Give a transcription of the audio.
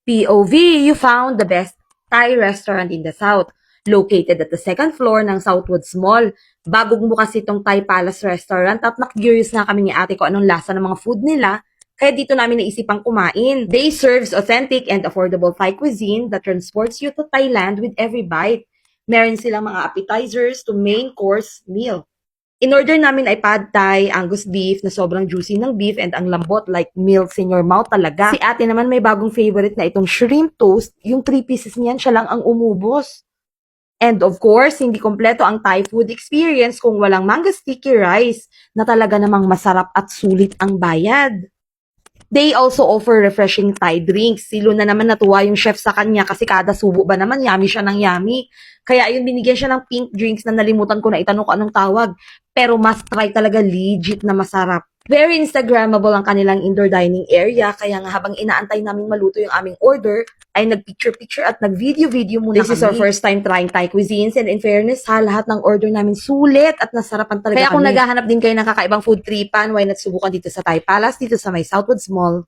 POV, you found the best Thai restaurant in the South, located at the second floor ng Southwoods Mall. Bagong bukas itong Thai Palace Restaurant at na-curious nga kami ni ate ko anong lasa ng mga food nila, kaya dito namin naisipang kumain. They serves authentic and affordable Thai cuisine that transports you to Thailand with every bite. Meron silang mga appetizers to main course meal. In-order namin ay pad thai, angus beef na sobrang juicy ng beef and ang lambot like melts in your mouth talaga. Si ate naman may bagong favorite na itong shrimp toast. Yung 3 pieces niyan, siya lang ang umubos. And of course, hindi kompleto ang Thai food experience kung walang mango sticky rice na talaga namang masarap at sulit ang bayad. They also offer refreshing Thai drinks. Si Luna naman natuwa yung chef sa kanya kasi kada subo ba naman yummy siya ng yummy. Kaya yun binigyan siya ng pink drinks na nalimutan ko na itanong ko anong tawag. Pero must try talaga, legit na masarap. Very Instagrammable ang kanilang indoor dining area, kaya nga habang inaantay naming maluto yung aming order, ay nag-picture-picture at nag-video-video muna kami. This is our first time trying Thai cuisines, and in fairness ha, lahat ng order namin sulit at nasarapan talaga kaya kung naghahanap din kayo ng kakaibang food tripan, why not subukan dito sa Thai Palace, dito sa may Southwoods Mall.